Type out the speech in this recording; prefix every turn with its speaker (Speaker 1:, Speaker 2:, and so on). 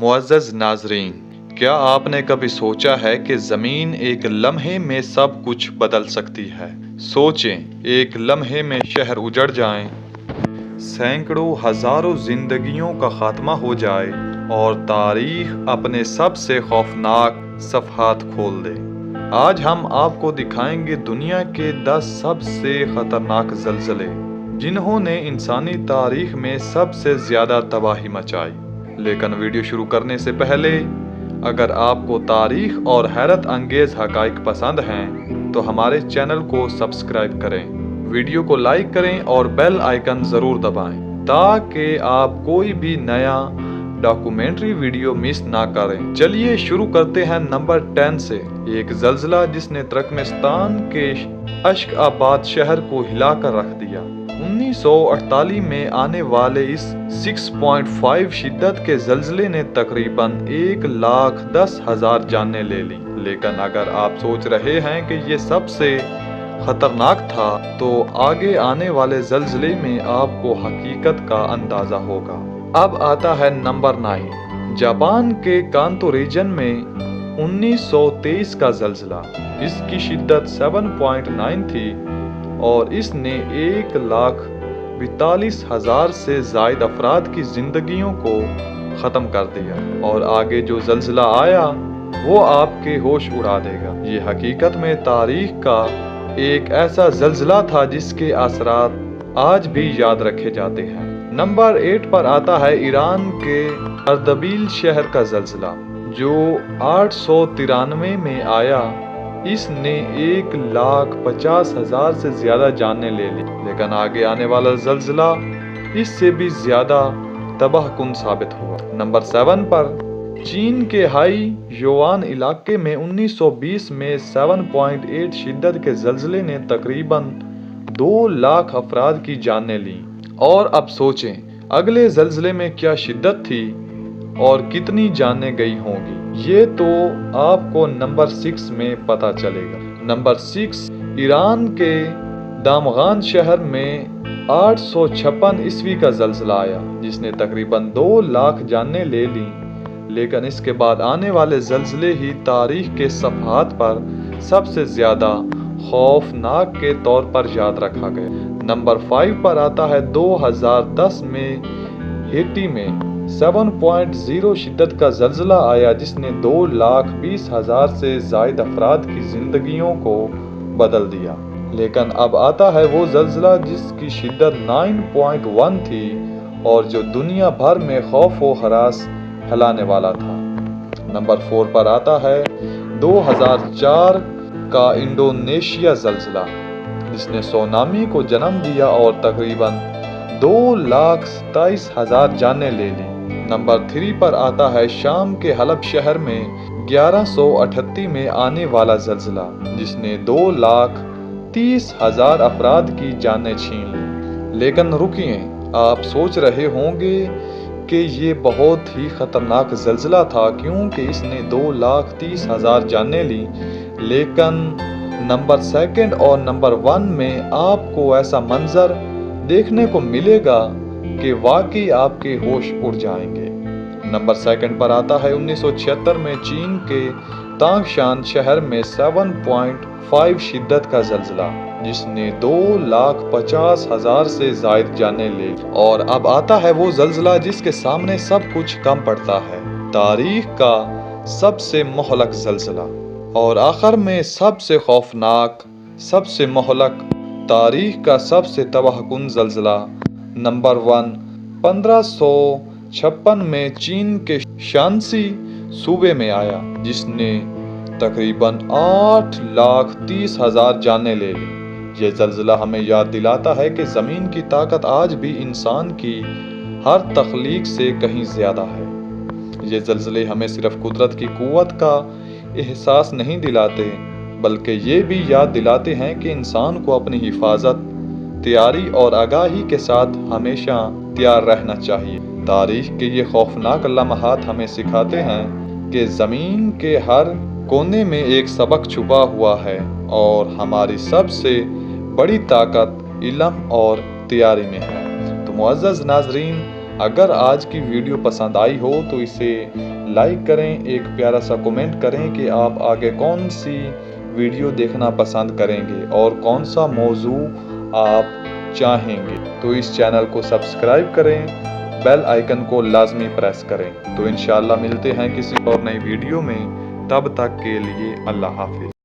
Speaker 1: मुअज़्ज़ज़ नाज़रीन, क्या आपने कभी सोचा है कि ज़मीन एक लम्हे में सब कुछ बदल सकती है? सोचें, एक लम्हे में शहर उजड़ जाएं, सैकड़ों हज़ारों जिंदगियों का खात्मा हो जाए और तारीख अपने सबसे खौफनाक सफ़हात खोल दे। आज हम आपको दिखाएंगे दुनिया के 10 सबसे ख़तरनाक ज़लज़ले जिन्होंने इंसानी तारीख में सबसे ज़्यादा तबाही मचाई। लेकिन वीडियो शुरू करने से पहले अगर आपको तारीख और हैरत अंगेज़ हक़ाइक़ पसंद हैं तो हमारे चैनल को सब्सक्राइब करें, वीडियो को लाइक करें और बेल आइकन ज़रूर दबाएं ताकि आप कोई भी नया डॉक्यूमेंट्री वीडियो मिस ना करें। चलिए शुरू करते हैं नंबर 10 से। एक ज़लज़ला जिसने तुर्कमेनिस्तान के अश्क आबाद शहर को हिलाकर रख दिया। 1948 में आने वाले इस 6.5 शिद्दत के ज़लज़ले ने तकरीबन 1,10,000 जानें ले ली। लेकिन अगर आप सोच रहे हैं कि ये सबसे खतरनाक था तो आगे आने वाले ज़लज़ले में आपको हकीकत का अंदाज़ा होगा। अब आता है नंबर 9। जापान के कांतो रीजन में 1923 का ज़लज़ला। इसकी शिद्दत 7.9 थी और इसने 1,42,000 से ज़ायद अफराद की ज़िंदगियों को ख़त्म कर दिया। और आगे जो ज़लज़ला आया वो आपके होश उड़ा देगा। ये हकीकत में तारीख का एक ऐसा ज़लज़ला था जिसके असरात आज भी याद रखे जाते हैं। नंबर 8 पर आता है ईरान के अर्दबील शहर का ज़लज़ला जो 893 में आया। इसने 1,50,000 से ज़्यादा जानें ले ली। लेकिन आगे आने वाला ज़लज़ला इससे भी ज़्यादा तबाहकुन साबित हुआ। नंबर 7 पर चीन के हाई युआन इलाके में 1920 में 7.8 शिद्दत के ज़लज़ले ने तकरीबन 2 लाख अफराद की जानें ली। और अब सोचें अगले ज़लज़ले में क्या शिद्दत थी और कितनी जानें गई होंगी। ये तो आपको नंबर 6 में पता चलेगा। नंबर 6 ईरान के दामगान शहर में 856 ईस्वी का ज़लज़ला आया जिसने तकरीबन 2 लाख जानें ले ली। लेकिन इसके बाद आने वाले ज़लज़ले ही तारीख के सफ़हात पर सबसे ज़्यादा खौफनाक के तौर पर याद रखा गया। नंबर 5 पर आता है 2010 में हेटी में 7.0 शिद्दत का ज़लज़ला आया जिसने 2,20,000 से ज़ायद अफराद की ज़िंदगियों को बदल दिया। लेकिन अब आता है वो ज़लज़ला जिसकी शिद्दत 9.1 थी और जो दुनिया भर में खौफ व हरास फैलाने वाला था। नंबर 4 पर आता है 2004 का इंडोनेशिया ज़लज़ला जिसने सुनामी को जन्म दिया और तकरीबन 2,27,000 जानें ले ली। नंबर 3 पर आता है शाम के हलब शहर में 1138 में आने वाला ज़लज़ला जिसने 2,30,000 अफराद की जानें छीन ली। लेकिन रुकिए, आप सोच रहे होंगे कि ये बहुत ही ख़तरनाक ज़लज़ला था क्योंकि इसने 2,30,000 जानें ली। लेकिन नंबर 2 और नंबर 1 में आपको ऐसा मंजर देखने को मिलेगा कि वाकई आपके होश उड़ जाएंगे। नंबर 2 पर आता है 1976 में चीन के तांगशान शहर में 7.5 शिद्दत का ज़लज़ला जिसने 2,50,000 से ज़ायद जानें ले। और अब आता है वो ज़लज़ला जिसके सामने सब कुछ कम पड़ता है, तारीख का सबसे मुहलक ज़लज़ला। और आखिर में सबसे खौफनाक, सबसे मुहलक, तारीख का सबसे तबाहकुन ज़लज़ला नंबर 1 1556 में चीन के शांसी सूबे में आया जिसने तकरीबन 8,30,000 जानें ले ली। ये ज़लज़ला हमें याद दिलाता है कि ज़मीन की ताकत आज भी इंसान की हर तख्लीक से कहीं ज़्यादा है। ये ज़लज़ले हमें सिर्फ कुदरत की क़ुव्वत का एहसास नहीं दिलाते बल्कि ये भी याद दिलाते हैं कि इंसान को अपनी हिफाजत, तैयारी और आगाही के साथ हमेशा तैयार रहना चाहिए। तारीख के ये खौफनाक लम्हात हमें सिखाते हैं कि ज़मीन के हर कोने में एक सबक छुपा हुआ है और हमारी सबसे बड़ी ताकत इल्म और तैयारी में है। तो मुअज़्ज़ज़ नाज़रीन, اگر آج کی ویڈیو پسند آئی ہو تو اسے لائک کریں، ایک پیارا سا کمنٹ کریں کہ آپ آگے کون سی ویڈیو دیکھنا پسند کریں گے اور کون سا موضوع آپ چاہیں گے۔ تو اس چینل کو سبسکرائب کریں، بیل آئیکن کو لازمی پریس کریں۔ تو انشاءاللہ ملتے ہیں کسی اور نئی ویڈیو میں، تب تک کے لیے اللہ حافظ۔